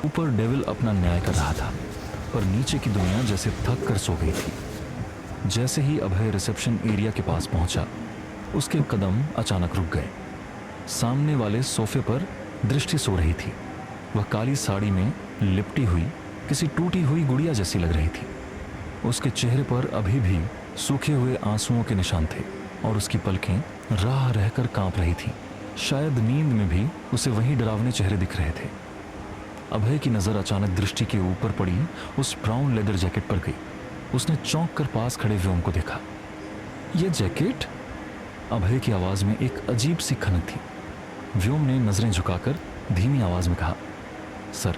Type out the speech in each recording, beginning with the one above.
ऊपर डेविल अपना न्याय कर रहा था, पर नीचे की दुनिया जैसे थक कर सो गई थी। जैसे ही अभय रिसेप्शन एरिया के पास पहुंचा, उसके कदम अचानक रुक गए। सामने वाले सोफे पर दृष्टि सो रही थी। वह काली साड़ी में लिपटी हुई किसी टूटी हुई गुड़िया जैसी लग रही थी। उसके चेहरे पर अभी भी सूखे हुए आंसुओं के निशान थे और उसकी पलकें राह रहकर कांप रही थीं। शायद नींद में भी उसे वही डरावने चेहरे दिख रहे थे। अभय की नजर अचानक दृष्टि के ऊपर पड़ी उस ब्राउन लेदर जैकेट पर गई। उसने चौंक कर पास खड़े व्योम को देखा। यह जैकेट? अभय की आवाज में एक अजीब सी खनक थी। व्योम ने नजरें झुकाकर धीमी आवाज में कहा, सर,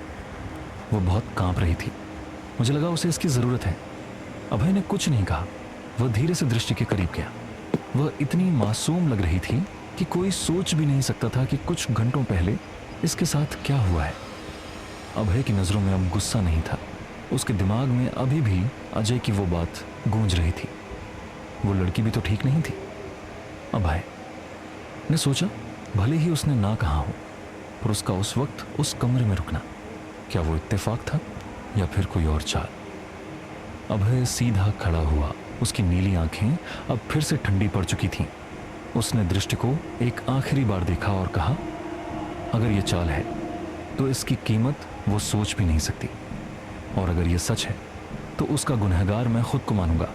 वो बहुत कांप रही थी। मुझे लगा उसे इसकी जरूरत है। अभय ने कुछ नहीं कहा। वह धीरे से दृष्टि के करीब गया। वह इतनी मासूम लग रही थी कि कोई सोच भी नहीं सकता था कि कुछ घंटों पहले इसके साथ क्या हुआ है। अभय की नजरों में अब गुस्सा नहीं था। उसके दिमाग में अभी भी अजय की वो बात गूंज रही थी। वो लड़की भी तो ठीक नहीं थी। अभय ने सोचा, भले ही उसने ना कहा हो, पर उसका उस वक्त उस कमरे में रुकना, क्या वो इत्तेफाक था या फिर कोई और चाल? अभय सीधा खड़ा हुआ। उसकी नीली आंखें अब फिर से ठंडी पड़ चुकी थीं। उसने दृष्टि को एक आखिरी बार देखा और कहा, अगर ये चाल है तो इसकी कीमत वो सोच भी नहीं सकती, और अगर ये सच है तो उसका गुनहगार मैं खुद को मानूंगा।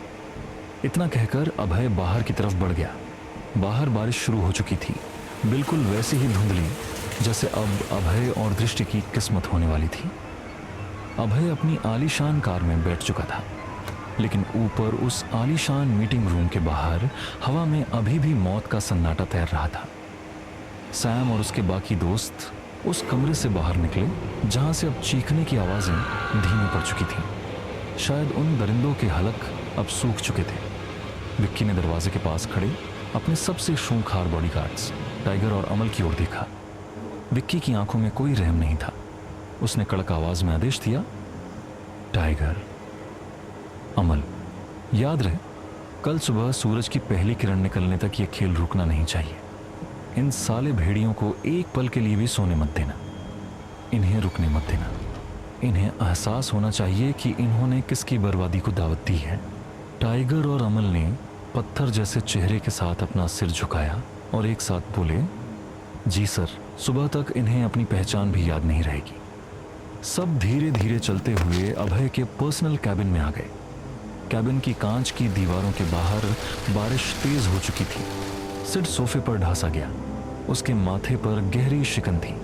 इतना कहकर अभय बाहर की तरफ बढ़ गया। बाहर बारिश शुरू हो चुकी थी, बिल्कुल वैसी ही धुंधली जैसे अब अभय और दृष्टि की किस्मत होने वाली थी। अभय अपनी आलीशान कार में बैठ चुका था, लेकिन ऊपर उस आलीशान मीटिंग रूम के बाहर हवा में अभी भी मौत का सन्नाटा तैर रहा था। सैम और उसके बाकी दोस्त उस कमरे से बाहर निकले जहां से अब चीखने की आवाजें धीमी पड़ चुकी थीं। शायद उन दरिंदों के हलक अब सूख चुके थे। विक्की ने दरवाजे के पास खड़े अपने सबसे खूंखार बॉडीगार्ड्स टाइगर और अमल की ओर देखा। विक्की की आंखों में कोई रहम नहीं था। उसने कड़क आवाज में आदेश दिया, टाइगर, अमल, याद रहे कल सुबह सूरज की पहली किरण निकलने तक ये खेल रुकना नहीं चाहिए। इन साले भेड़ियों को एक पल के लिए भी सोने मत देना। इन्हें रुकने मत देना। इन्हें एहसास होना चाहिए कि इन्होंने किसकी बर्बादी को दावत दी है। टाइगर और अमल ने पत्थर जैसे चेहरे के साथ अपना सिर झुकाया और एक साथ बोले, जी सर, सुबह तक इन्हें अपनी पहचान भी याद नहीं रहेगी। सब धीरे धीरे चलते हुए अभय के पर्सनल कैबिन में आ गए। कैबिन की कांच की दीवारों के बाहर बारिश तेज हो चुकी थी। सिड सोफे पर ढासा गया। उसके माथे पर गहरी शिकन थी।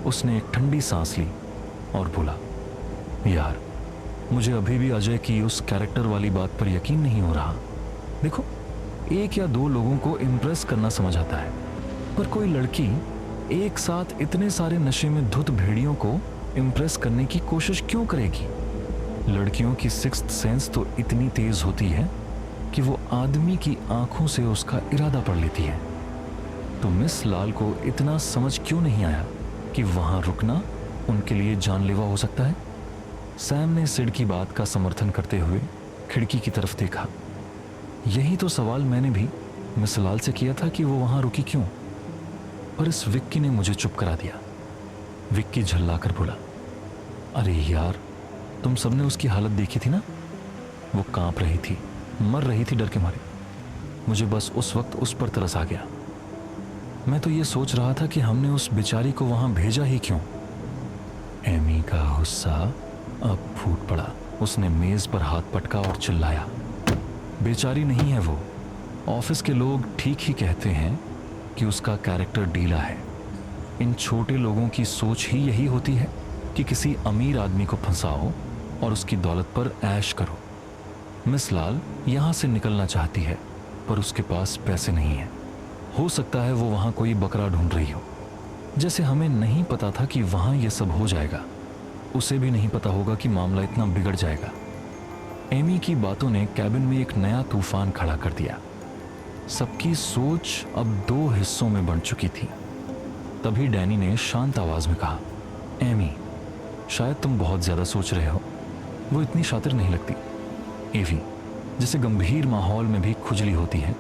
उसने एक ठंडी सांस ली और बोला, यार, मुझे अभी भी अजय की उस कैरेक्टर वाली बात पर यकीन नहीं हो रहा। देखो, एक या दो लोगों को इम्प्रेस करना समझ आता है, पर कोई लड़की एक साथ इतने सारे नशे में धुत भेड़ियों को इम्प्रेस करने की कोशिश क्यों करेगी? लड़कियों की सिक्स्थ सेंस तो इतनी तेज होती है कि वो आदमी की आंखों से उसका इरादा पढ़ लेती है। तो मिस लाल को इतना समझ क्यों नहीं आया कि वहां रुकना उनके लिए जानलेवा हो सकता है? सैम ने सिड की बात का समर्थन करते हुए खिड़की की तरफ देखा। यही तो सवाल मैंने भी मिस लाल से किया था कि वो वहां रुकी क्यों, पर इस विक्की ने मुझे चुप करा दिया। विक्की झल्लाकर बोला, अरे यार, तुम सबने उसकी हालत देखी थी ना? वो कांप रही थी, मर रही थी डर के मारे। मुझे बस उस वक्त उस पर तरस आ गया। मैं तो ये सोच रहा था कि हमने उस बेचारी को वहां भेजा ही क्यों। एमी का गुस्सा अब फूट पड़ा। उसने मेज पर हाथ पटका और चिल्लाया, बेचारी नहीं है वो। ऑफिस के लोग ठीक ही कहते हैं कि उसका कैरेक्टर ढीला है। इन छोटे लोगों की सोच ही यही होती है कि किसी अमीर आदमी को फंसाओ और उसकी दौलत पर ऐश करो। मिस लाल यहाँ से निकलना चाहती है, पर उसके पास पैसे नहीं है। हो सकता है वो वहाँ कोई बकरा ढूंढ रही हो। जैसे हमें नहीं पता था कि वहाँ ये सब हो जाएगा, उसे भी नहीं पता होगा कि मामला इतना बिगड़ जाएगा। एमी की बातों ने कैबिन में एक नया तूफान खड़ा कर दिया। सबकी सोच अब दो हिस्सों में बंट चुकी थी। तभी डैनी ने शांत आवाज में कहा, एमी, शायद तुम बहुत ज्यादा सोच रहे हो। वो इतनी शातिर नहीं लगती। एवी, जिसे गंभीर माहौल में भी खुजली होती है,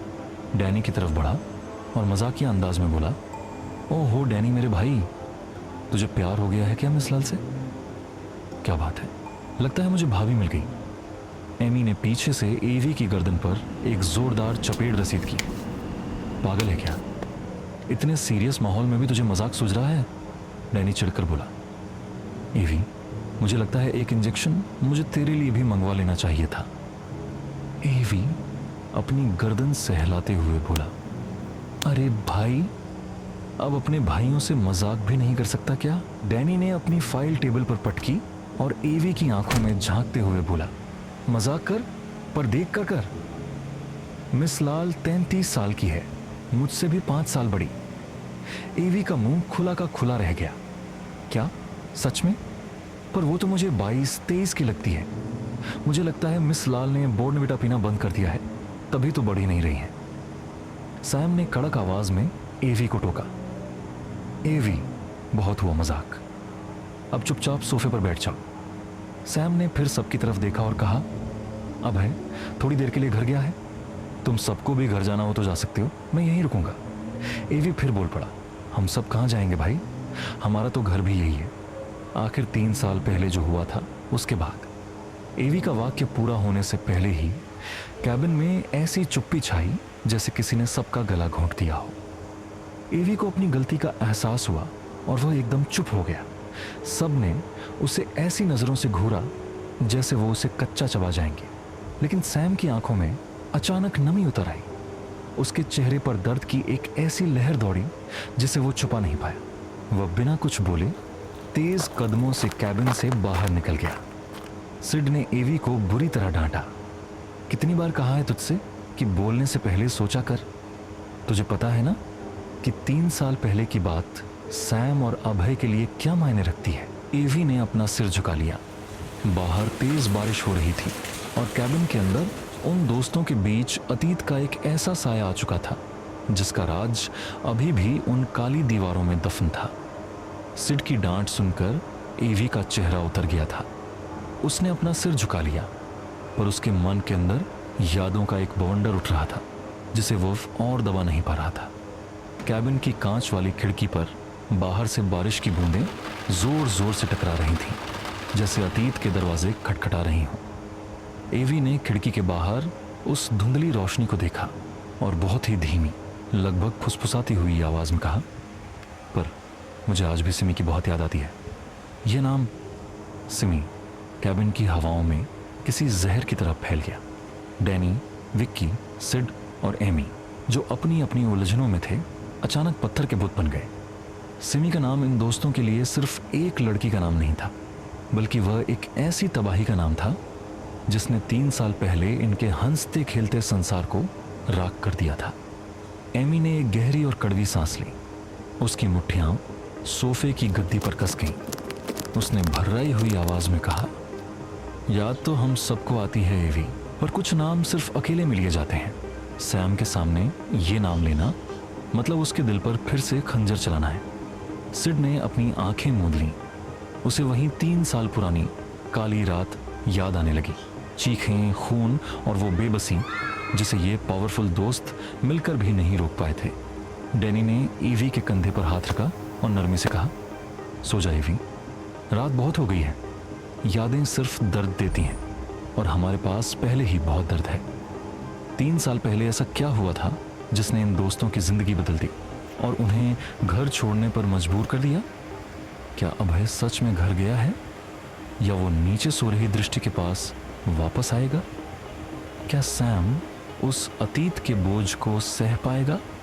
डैनी की तरफ बढ़ा और मजाकिया अंदाज में बोला, ओहो डैनी मेरे भाई, तुझे प्यार हो गया है क्या मिस लाल से? क्या बात है, लगता है मुझे भाभी मिल गई। एमी ने पीछे से एवी की गर्दन पर एक जोरदार चपेट रसीद की। पागल है क्या, इतने सीरियस माहौल में भी तुझे मजाक सूझ रहा है? डैनी चिढ़कर बोला। एवी, मुझे लगता है एक इंजेक्शन मुझे तेरे लिए भी मंगवा लेना चाहिए था। एवी अपनी गर्दन सहलाते हुए बोला। अरे भाई, अब अपने भाइयों से मजाक भी नहीं कर सकता क्या? डैनी ने अपनी फाइल टेबल पर पटकी और एवी की आंखों में झांकते हुए बोला, मजाक कर, पर देख कर कर। मिस लाल 33 साल की है, मुझसे भी 5 साल बड़ी। एवी का मुंह खुला का खुला रह गया। क्या सच में? पर वो तो मुझे 22-23 की लगती है। मुझे लगता है मिस लाल ने बॉर्नविटा पीना बंद कर दिया है, तभी तो बढ़ी नहीं रही है। सैम ने कड़क आवाज में एवी को टोका। एवी, बहुत हुआ मजाक, अब चुपचाप सोफे पर बैठ जाओ। सैम ने फिर सबकी तरफ देखा और कहा, अब है, थोड़ी देर के लिए घर गया है, तुम सबको भी घर जाना हो तो जा सकते हो, मैं यहीं रुकूंगा। एवी फिर बोल पड़ा, हम सब कहाँ जाएंगे भाई, हमारा तो घर भी यही है। आखिर 3 साल पहले जो हुआ था उसके बाद। एवी का वाक्य पूरा होने से पहले ही कैबिन में ऐसी चुप्पी छाई जैसे किसी ने सबका गला घोंट दिया हो। एवी को अपनी गलती का एहसास हुआ और वह एकदम चुप हो गया। सब ने उसे ऐसी नजरों से घूरा जैसे वो उसे कच्चा चबा जाएंगे। लेकिन सैम की आंखों में अचानक नमी उतर आई। उसके चेहरे पर दर्द की एक ऐसी लहर दौड़ी जिसे वो छुपा नहीं पाया। वह बिना कुछ बोले तेज कदमों से कैबिन से बाहर निकल गया। सिड ने एवी को बुरी तरह डांटा। कितनी बार कहा है तुझसे कि बोलने से पहले सोचा कर? तुझे पता है ना कि 3 साल पहले की बात सैम और अभय के लिए क्या मायने रखती है? एवी ने अपना सिर झुका लिया। बाहर तेज बारिश हो रही थी और कैबिन के अंदर उन दोस्तों के बीच अतीत का एक ऐसा साया आ चुका था जिसका राज अभी भी उन काली दीवारों में दफन था। सिड की डांट सुनकर एवी का चेहरा उतर गया था। उसने अपना सिर झुका लिया, पर उसके मन के अंदर यादों का एक बवंडर उठ रहा था जिसे वो और दबा नहीं पा रहा था। कैबिन की कांच वाली खिड़की पर बाहर से बारिश की बूंदें जोर जोर से टकरा रही थीं, जैसे अतीत के दरवाजे खटखटा रही हों। एवी ने खिड़की के बाहर उस धुंधली रोशनी को देखा और बहुत ही धीमी, लगभग फुसफुसाती हुई आवाज में कहा, पर मुझे आज भी सिमी की बहुत याद आती है। यह नाम सिमी कैबिन की हवाओं में किसी जहर की तरह फैल गया। डैनी, विक्की, सिड और एमी, जो अपनी अपनी उलझनों में थे, अचानक पत्थर के बुत बन गए। सिमी का नाम इन दोस्तों के लिए सिर्फ एक लड़की का नाम नहीं था, बल्कि वह एक ऐसी तबाही का नाम था जिसने 3 साल पहले इनके हंसते खेलते संसार को राख कर दिया था। एमी ने एक गहरी और कड़वी सांस ली। उसकी मुट्ठियां सोफे की गद्दी पर कस गईं। उसने भर्राई हुई आवाज में कहा, याद तो हम सबको आती है एवी, पर कुछ नाम सिर्फ अकेले में लिए जाते हैं। सैम के सामने ये नाम लेना मतलब उसके दिल पर फिर से खंजर चलाना है। सिड ने अपनी आंखें मूंद लीं। उसे वहीं 3 साल पुरानी काली रात याद आने लगी। चीखें, खून और वो बेबसी जिसे ये पावरफुल दोस्त मिलकर भी नहीं रोक पाए थे। डैनी ने ईवी के कंधे पर हाथ रखा और नरमी से कहा, सो जा ईवी, रात बहुत हो गई है। यादें सिर्फ दर्द देती हैं और हमारे पास पहले ही बहुत दर्द है। 3 साल पहले ऐसा क्या हुआ था जिसने इन दोस्तों की जिंदगी बदल दी और उन्हें घर छोड़ने पर मजबूर कर दिया? क्या अभय सच में घर गया है या वो नीचे सो रही दृष्टि के पास वापस आएगा? क्या सैम उस अतीत के बोझ को सह पाएगा?